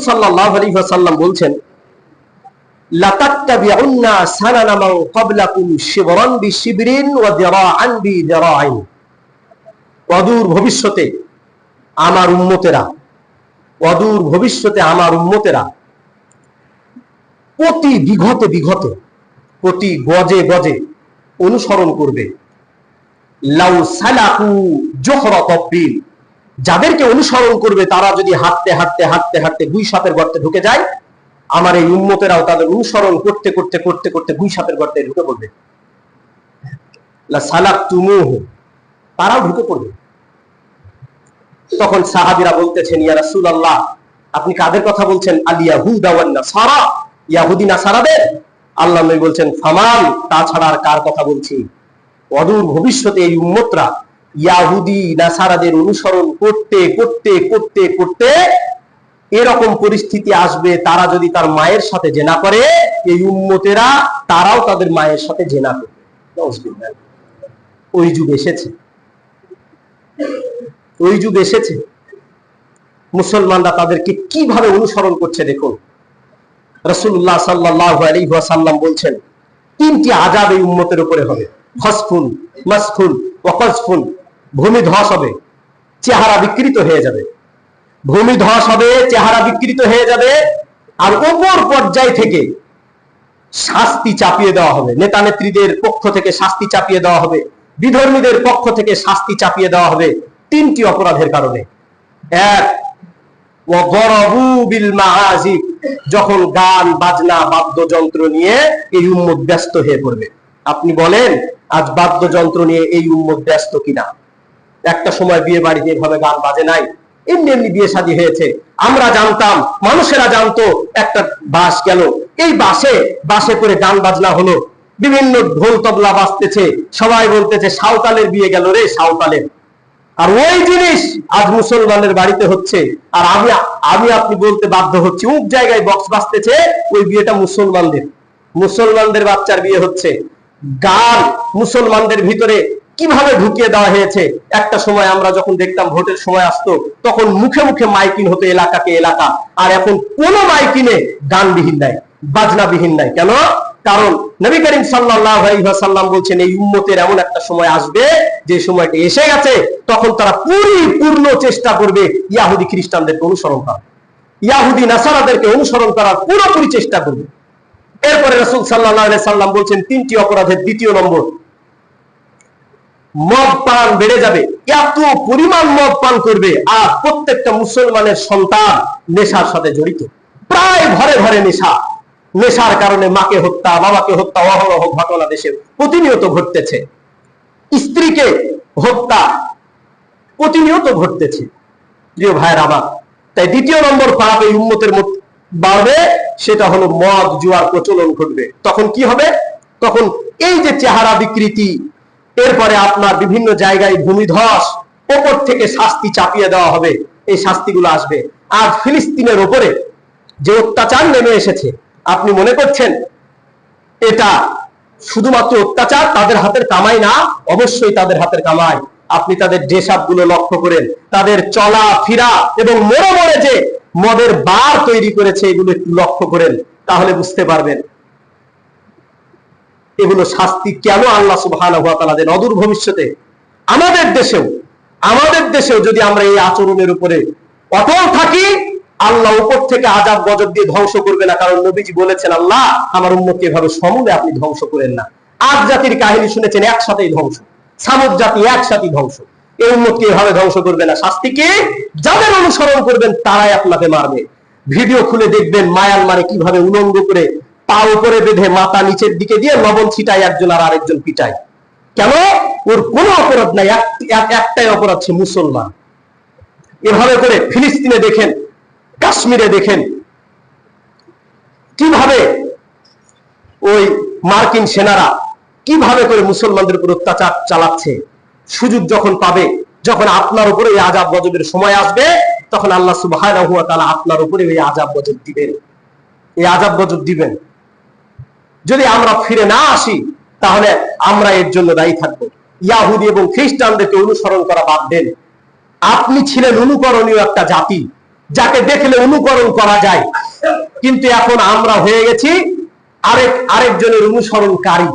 সাল্লাল্লাহু আলাইহি ওয়াসাল্লাম বলছেন, লাতাত্তাবিউন্না সানানা মান ক্বাবলাকুম শিবরান বিশিবরিন ওয়া দিরাআন বিদিরাইন। অদূর ভবিষ্যতে আমার উম্মতেরা প্রতি বিঘতে প্রতি গজে গজে অনুসরণ করবে। লাউ সালাকু জোহরা তাব্বিল, যাদেরকে অনুসরণ করবে তারা যদি হাঁটতে গুই সাপের গর্তে ঢুকে যায়, আমার এই উম্মতেরাও তাদের অনুসরণ করতে গুই সাপের গর্তে ঢুকে পড়বে। লা সালাকতুমুহু, তারাও ঢুকে পড়বে। তখন সাহাবীরা বলতেছেন, ইয়া রাসূলুল্লাহ, আপনি কাদের কথা বলছেন? আল ইয়াহুদা ওয়ান নাসারা, ইহুদি নাসারাদের। আল্লাহ নবী বলছেন, ফামান, তাছাড়া আর কার কথা বলছি? অদূর ভবিষ্যতে এই উম্মতরা ইহুদি নাসারাদের অনুসরণ করতে এরকম পরিস্থিতি আসবে, তারা যদি তার মায়ের সাথে জেনা করে, এই উম্মতেরা তারাও তাদের মায়ের সাথে জেনা করবে। ওই যুগ এসেছে। মুসলমানরা তাদেরকে কিভাবে অনুসরণ করছে দেখুন। রাসূলুল্লাহ সাল্লাল্লাহু আলাইহি ওয়াসাল্লাম বলছেন, তিনটি আযাব এই উম্মতের উপরে হবে। ফাসফুন, মাসফুন ওয়া কাযফুন। ভূমি ধস হবে, চেহারা বিকৃত হয়ে যাবে। ভূমি ধস হবে, চেহারা বিকৃত হয়ে যাবে। আর উপর পর্যায় থেকে শাস্তি চাপিয়ে দেওয়া হবে। নেতা নেত্রীদের পক্ষ থেকে শাস্তি চাপিয়ে দেওয়া হবে, বিধর্মীদের পক্ষ থেকে শাস্তি চাপিয়ে দেওয়া হবে তিনটি অপরাধের কারণে। এক, ওয়াদরাবু বিল মাআজিব, যখন গান বাজনা বাদ্যযন্ত্র নিয়ে এই উম্মত ব্যস্ত হয়ে পড়বে। আপনি বলেন, আজ বাদ্যযন্ত্র নিয়ে এই উম্মত ব্যস্ত কিনা? একটা সময় বিয়ে বাড়িতে এভাবে গান বাজে নাই, এমনি বিয়ে শাদী হয়েছে। আমরা জানতাম, মানুষেরা জানতো, একটা বাস গেল, এই বাসে করে গান বাজনা হলো, বিভিন্ন ঢোল তবলা বাজতেছে, সবাই বলতেছে সাঁওতালের বিয়ে গেল রে, সাঁওতালের। আর ওই জিনিস আজ মুসলমানের বাড়িতে হচ্ছে। আর আমি আপনি বলতে বাধ্য হচ্ছি, অনেক জায়গায় বক্স বাজতেছে, ওই বিয়েটা মুসলমানদের বাচ্চার বিয়ে হচ্ছে। গান মুসলমানদের ভিতরে কিভাবে ঢুকিয়ে দেওয়া হয়েছে। একটা সময় আমরা যখন দেখতাম ভোটের সময় আসতো, তখন মুখে মুখে মাইকিং হতো এলাকাকে এলাকা। আর এখন কোন মাইকিনে গানবিহীন নাই, বাজনাবিহীন নাই। কেন? কারণ নবী করিম সাল্লাল্লাহু আলাইহি ওয়াসাল্লাম বলছেন, এই উম্মতের এমন একটা সময় আসবে, যে সময়টা এসে গেছে, তখন তারা পরিপূর্ণ চেষ্টা করবে ইহুদি খ্রিস্টানদেরকে অনুসরণ করা, ইহুদি নাসারাদেরকে অনুসরণ করার পুরোপুরি চেষ্টা করবে। এরপরে রাসূল সাল্লাল্লাহু আলাইহি সাল্লাম বলছেন, তিনটি অপরাধের দ্বিতীয় নম্বর, মদ পান বেড়ে যাবে। এত পরিমাণ মদ পান করবে, আর প্রত্যেকটা মুসলমানের সন্তান নেশার সাথে জড়িত। প্রায় ঘরে ঘরে নেশার কারণে মাকে হত্যা, বাবাকে হত্যা, অহরহ ঘটনা দেশে প্রতিনিয়ত ঘটতেছে। স্ত্রীকে হত্যা প্রতিনিয়ত ঘটতেছে। প্রিয় ভাইয়ের আমার, তাই দ্বিতীয় নম্বর পাপ এই উম্মতের মধ্যে বাড়বে, সেটা হলো মদ জুয়ার প্রচলন ঘটবে। তখন কি হবে? তখন এই যে চেহারা বিকৃতি, এরপরে আপনার বিভিন্ন জায়গায় ভূমিধস, ওপর থেকে শাস্তি চাপিয়ে দেওয়া হবে, এই শাস্তিগুলো আসবে। আজ ফিলিস্তিনের উপরে যে অত্যাচার নেমে এসেছে, আপনি মনে করছেন এটা শুধুমাত্র অত্যাচার, তাদের হাতের কামাই না? অবশ্যই তাদের হাতের কামাই। আপনি তাদের ড্রেস আপ গুলো লক্ষ্য করেন, তাদের চলা ফিরা এবং মোড়ে যে মদের বার তৈরি করেছে, এগুলো একটু লক্ষ্য করেন, তাহলে বুঝতে পারবেন এগুলো শাস্তি কেন আল্লাহ সুবহানাহু ওয়া তাআলা দেন অদূর ভবিষ্যতে। আমাদের দেশেও যদি আমরা এই আচরণের উপরে অটল থাকি, আল্লাহ উপর থেকে আযাব গজব দিয়ে ধ্বংস করবে না। কারণ নবীজি বলেছেন, আল্লাহ আমার উম্মতকে এভাবে সমূলে আপনি ধ্বংস করেন না। আদ জাতির কাহিনী শুনেছেন, একসাথেই ধ্বংস। সামুদ জাতি একসাথে ধ্বংস। এই উম্মতকে এভাবে ধ্বংস করবে না। শাস্তি কি? যাদের অনুসরণ করবেন তারাই আপনাকে মারবে। ভিডিও খুলে দেখবেন মায়ানমারে কিভাবে উলঙ্গ করে পা উপরে বেঁধে মাথা নিচের দিকে দিয়ে লবণ ছিটায় একজন আর আরেকজন পিটায়। কেন? ওর কোনো অপরাধ নাই, একটাই অপরাধ, সে মুসলমান। এভাবে করে ফিলিস্তিনে দেখেন, কাশ্মীরে দেখেন কিভাবে ওই মার্কিন সেনারা কিভাবে করে মুসলমানদের উপর অত্যাচার চালাচ্ছে। সুযোগ যখন পাবে, যখন আপনার উপরে এই আযাব গজবের সময় আসবে, তখন আল্লাহ সুবহানাহু ওয়া তাআলা আপনার উপরে এই আযাব গজব দিবেন, এই আযাব গজব দিবেন। যদি আমরা ফিরে না আসি, তাহলে আমরা এর জন্য দায়ী থাকবো। ইহুদি এবং খ্রিস্টানদেরকে অনুসরণ করা বাদ দেন। আপনি ছিলেন অনুকরণীয় একটা জাতি, যাকে দেখলে অনুকরণ করা যায়। কিন্তু এখন আমরা হয়ে গেছি আরেকজনের অনুসরণকারী।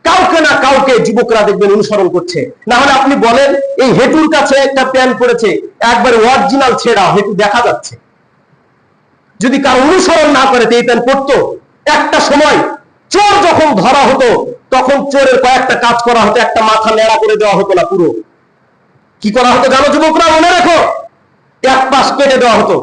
কাউকে না কাউকে যুবকরা দেখবেন অনুসরণ করছে। না হলে আপনি বলেন, এই হেঁটুর কাছে একটা প্যান্ট পরেছে, একবারে অরিজিনাল ছেঁড়া, হেঁটু দেখা যাচ্ছে। যদি কারো অনুসরণ না করে এই প্যান্ট পরতো। একটা সময় চোর যখন ধরা হতো তখন চোরের কয়েকটা কাজ করা হতো, একটা মাথা নেড়া করে দেওয়া হতো না পুরো। কি করা হতো জানো যুবকরা? মনে রেখো, এক পাশ কেটে দেওয়া হতো,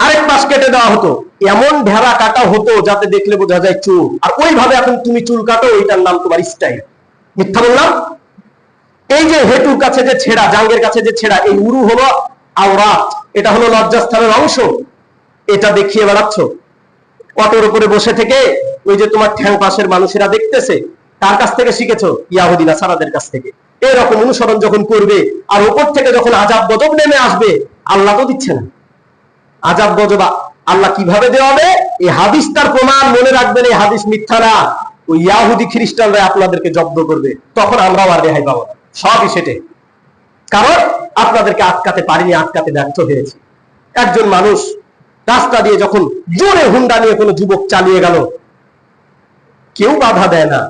আরেক পাশ কেটে দেওয়া হতো, এমন ভেড়া কাটা হতো যাতে দেখলে বোঝা যায় চোর। আর ওইভাবে এখন তুমি চুল কাটো, ওইটার নাম তোমার স্টাইল। মিথ্যা বললাম? এই যে হেঁটুর কাছে যে ছেঁড়া, জাঙ্গের কাছে যে ছেঁড়া, এই উরু হলো আওরাত, এটা হলো লজ্জাস্থানের অংশ। এটা দেখিয়ে বেড়াচ্ছ। অটোর উপরে বসে থেকে ওই যে তোমার ঠ্যাং পাশের মানুষেরা দেখতেছে, তার কাছ থেকে শিখেছো? ইয়াহুদি নাসারাদের কাছ থেকে। এরকম অনুসরণ যখন করবে, আর উপর থেকে যখন আযাব গজব নেমে আসবে, আল্লাহ তো দিচ্ছে না। আযাব গজব আল্লাহ কিভাবে দেওয়াবে? এই হাদিস তার প্রমাণ। মনে রাখবেন, এই হাদিস মিথ্যা না। ওই ইয়াহুদি খ্রিস্টানরা আপনাদেরকে জব্দ করবে, তখন আমরাও আর রেহাই পাবো না। সবই সেটে। কারণ আপনাদেরকে আটকাতে পারিনি, আটকাতে ব্যর্থ হয়েছি। একজন মানুষ রাস্তা দিয়ে যখন জোরে হুন্ডা নিয়ে কোনো যুবক চালিয়ে গেল, কেউ বাধা দেয় না।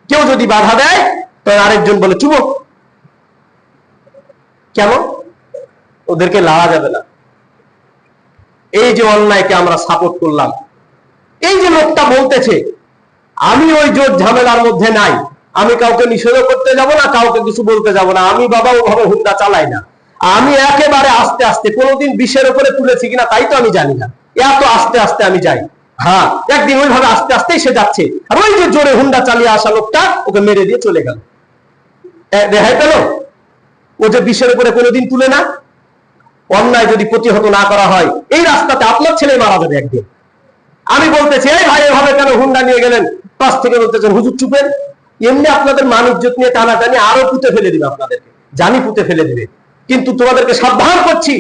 কেউ যদি বাধা দেয় তখন আরেকজন বলে যুবক। কেন? ওদেরকে লাড়া যাবে না। এই যে অন্যায়কে আমরা সাপোর্ট করলাম, এই যে লোকটা বলতেছে আমি ওই জোর ঝামেলার মধ্যে নাই, আমি কাউকে নিষেধ করতে যাব না, কাউকে কিছু বলতে যাব না, আমি বাবা ওভাবে হুন্ডা চালাই না, আমি একেবারে আস্তে আস্তে, কোনোদিন 20-এর উপরে তুলেছি কিনা তাই তো আমি জানি না, এত আস্তে আস্তে আমি যাই। হ্যাঁ, একদিন ওইভাবে আস্তে আস্তেই সে যাচ্ছে, আর ওই যে জোরে হুন্ডা চালিয়ে আসা লোকটা ওকে মেরে দিয়ে চলে গেল। রেহাই পেল? ও যে 20-এর উপরে কোনোদিন তুলে না। অন্যায় যদি প্রতিহত না করা হয়, এই রাস্তাতে আপনার ছেলে মারা যাবে একদিন। আমি বলতেছি, এই ভাই এভাবে কেন হুন্ডা নিয়ে গেলেন? পাশ থেকে বলতেছেন হুজুর চুপেন। এমনি আপনাদের মান ইজ্জত নিয়ে টানাটানি আরো পুঁতে ফেলে দিবে, আপনাদেরকে জানি পুঁতে ফেলে দিবে। কিন্তু তোমাদেরকে সাবধান করছি,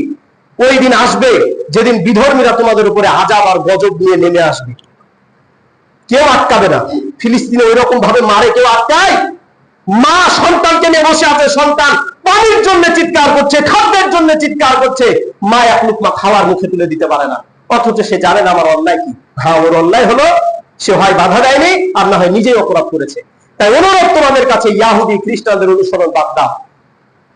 ওই দিন আসবে যেদিন বিধর্মীরা তোমাদের উপরে আযাব আর গজব নিয়ে নেমে আসবে। কেউ আটকাবে না। ফিলিস্তিনে ওই রকম ভাবে মারে, কেউ আটকায়? মা সন্তানকে নিয়ে বসে আছে, সন্তান পানির জন্য চিৎকার করছে, খাদ্যের জন্য চিৎকার করছে, মা এক লুকমা খাওয়ার মুখে তুলে দিতে পারে না। অথচ সে জানে না আমার অন্যায় কি। হ্যাঁ, ওর অন্যায় হলো সে হয় বাধা দেয়নি, আর না হয় নিজেই অপরাধ করেছে। তাই অনুরোধ তোমাদের কাছে, ইয়াহুদি খ্রিস্টানদের অনুসরণ বাদ দাও।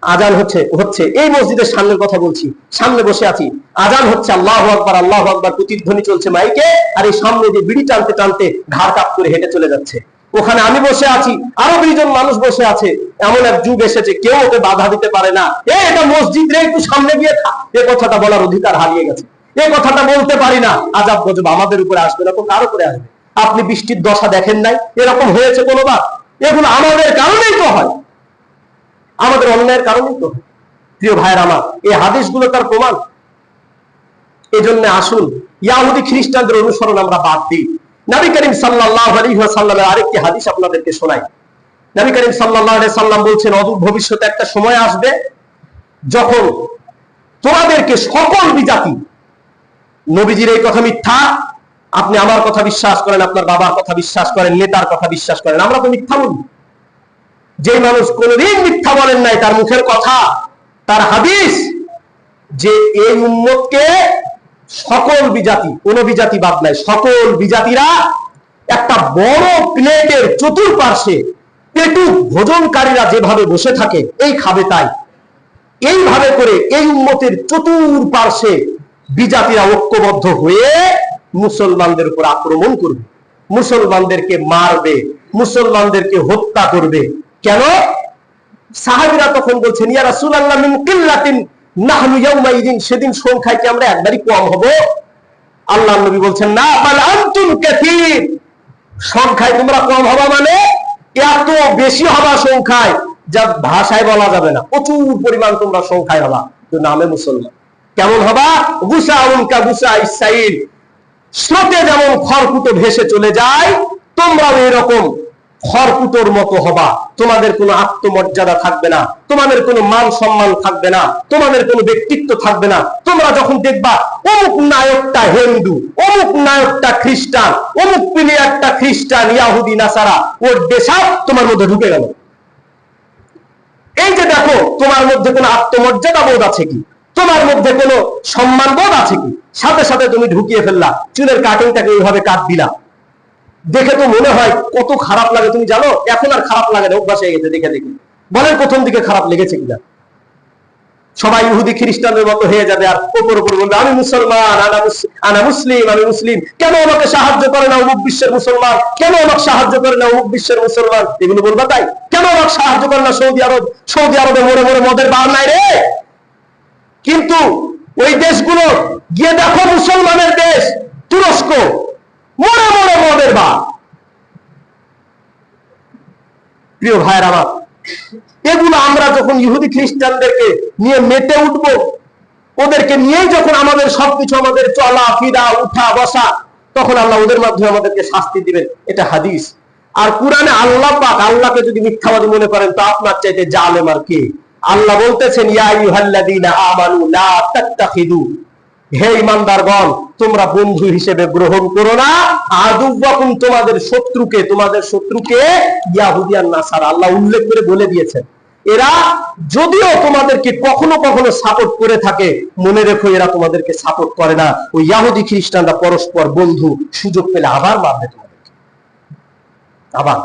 আজান হচ্ছে এই মসজিদের সামনের কথা বলছি, সামনে বসে আছি, আজান হচ্ছে, আল্লাহু আকবার আল্লাহু আকবার প্রতিধ্বনি চলছে মাইকে, আর এই সামনে যে বিড়ি টানতে টানতে ঘাড় কাপ করে হেঁটে চলে যাচ্ছে। ওখানে আমি বসে আছি, আরো 20 জন মানুষ বসে আছে। এমন এক যুগ এসেছে কেউ ওকে বাধা দিতে পারে না। এটা মসজিদ রে, একটু সামনে গিয়ে থাক, এ কথাটা বলার অধিকার হারিয়ে গেছে। এই কথাটা বলতে পারি না। আযাব গজব আমাদের উপরে আসবে না তো কার উপরে আসবে? আপনি বৃষ্টির দশা দেখেন নাই? এরকম হয়েছে কোনোবার? এগুলো আমাদের কারণেই তো হয়, আমাদের অন্যায়ের কারণেই তো। প্রিয় ভাইয়ের আমার, এই হাদিসগুলো তার প্রমাণ। এজন্য আসুন ইয়াহুদি খ্রিস্টানদের অনুসরণ আমরা বাদ দিই। নবী করিম সাল্লাল্লাহু আলাইহি ওয়াসাল্লামের আরেকটি হাদিস আপনাদেরকে শোনাই। নবী করিম সাল্লাল্লাহু আলাইহি সাল্লাম বলছেন, অদূর ভবিষ্যতে একটা সময় আসবে যখন তোমাদেরকে সকল বিজাতি, নবীজির এই কথা মিথ্যা, আপনি আমার কথা বিশ্বাস করেন, আপনার বাবার কথা বিশ্বাস করেন, নেতার কথা বিশ্বাস করেন, আমরা তো মিথ্যা বলি। যে মানুষ কোনদিন মিথ্যা বলেন নাই, তার মুখের কথা, তার হাদিস, যে এই উম্মতকে সকল বিজাতি, কোন বিজাতি বাদ নাই, সকল বিজাতিরা একটা বড় প্লেটের চতুর্পার্শ্বে পেটুক ভোজনকারীরা যেভাবে বসে থাকে এই খাবে তাই, এইভাবে করে এই উম্মতের চতুর্পার্শ্বে বিজাতিরা ঐক্যবদ্ধ হয়ে মুসলমানদের উপর আক্রমণ করবে, মুসলমানদেরকে মারবে, মুসলমানদেরকে হত্যা করবে। কেন? সাহাবীরা তখন বলছেন, ইয়া রাসূলুল্লাহ মিন কিল্লাতিন নাহনু ইয়াউমাইদিন, সেদিন সংখ্যায় কি আমরা একবারই কম হব? আল্লাহর নবী বলছেন, না, বাল আনতুম কাসীর, সংখ্যায় তোমরা কম হবা মানে এত বেশি হবা সংখ্যায়, যা ভাষায় বলা যাবে না। প্রচুর পরিমাণ তোমরা সংখ্যায় হবা, তো নামে মুসলমান। কেমন হবা? গুসাউন কা গুসাইস সাইল, স্রোতে যেমন খড়কুটো ভেসে চলে যায়, তোমরাও এরকম খড়কুটোর মতো হবা। তোমাদের কোনো আত্মমর্যাদা থাকবে না, তোমাদের কোনো মান সম্মান থাকবে না, তোমাদের কোনো ব্যক্তিত্ব থাকবে না। তোমরা যখন দেখবা অমুক নায়কটা হিন্দু, অমুক নায়কটা খ্রিস্টান, অমুক প্লেয়ারটা খ্রিস্টান, ইয়াহুদি নাসারা, ওর দেশাব তোমার মধ্যে ঢুকে গেল। এই যে দেখো, তোমার মধ্যে কোনো আত্মমর্যাদা বোধ আছে কি? তোমার মধ্যে কোনো সম্মানবোধ আছে কি? সাথে সাথে তুমি ঢুকিয়ে ফেললা, চুলের কাটিংটাকে ওইভাবে কাট দিলা। দেখে তো মনে হয় কত খারাপ লাগে, তুমি জানো? এখন আর খারাপ লাগে না, অভ্যাস হয়ে গেছে দেখে দেখে। বলেন প্রথম দিকে খারাপ লেগেছে কিনা? সবাই ইহুদি খ্রিস্টানদের মতো হয়ে যাবে আর উপর উপর বলবে আমি মুসলমান, আনা মুসলিম, আমি মুসলিম। কেন আমাকে সাহায্য করে না অমুক বিশ্বের মুসলমান? কেন আমাকে সাহায্য করে না অমুক বিশ্বের মুসলমান? এগুলো বলবা তাই? কেন আমাকে সাহায্য করে না সৌদি আরব? সৌদি আরবে মরে মরে মদের বার নাই রে। কিন্তু ওই দেশগুলো গিয়ে দেখো, মুসলমানের দেশ তুরস্ক, মরে মরে মদের বার। প্রিয় ভাইয়ের আমার, এগুলো আমরা যখন ইহুদি খ্রিস্টানদেরকে নিয়ে মেতে উঠবো, ওদেরকে নিয়েই যখন আমাদের সবকিছু, আমাদের চলা ফিরা উঠা বসা, তখন আল্লাহ ওদের মাধ্যমে আমাদেরকে শাস্তি দিবেন। এটা হাদিস। আর কুরআনে আল্লাহ পাক আল্লাহকে যদি মিথ্যাবাদী মনে করেন তো আপনার চাইতে জালেম আর কে? আল্লাহ বলতেছেন, ইয়া আইয়ুহাল্লাযীনা আমানু লা তাত্তাখিদু, হে ঈমানদারগণ, তোমরা বন্ধু হিসেবে গ্রহণ করো না আদুওয়াকুম, তোমাদের শত্রুকে ইয়াহুদিয়ান নাসারা। আল্লাহ উল্লেখ করে বলে দিয়েছেন, এরা যদিও তোমাদেরকে কখনো কখনো সাপোর্ট করে থাকে, মনে রেখো এরা তোমাদেরকে সাপোর্ট করে না। ওই ইহুদি খ্রিস্টানরা পরস্পর বন্ধু, সুযোগ পেলে আবার মারবে তোমাদেরকে, আবার।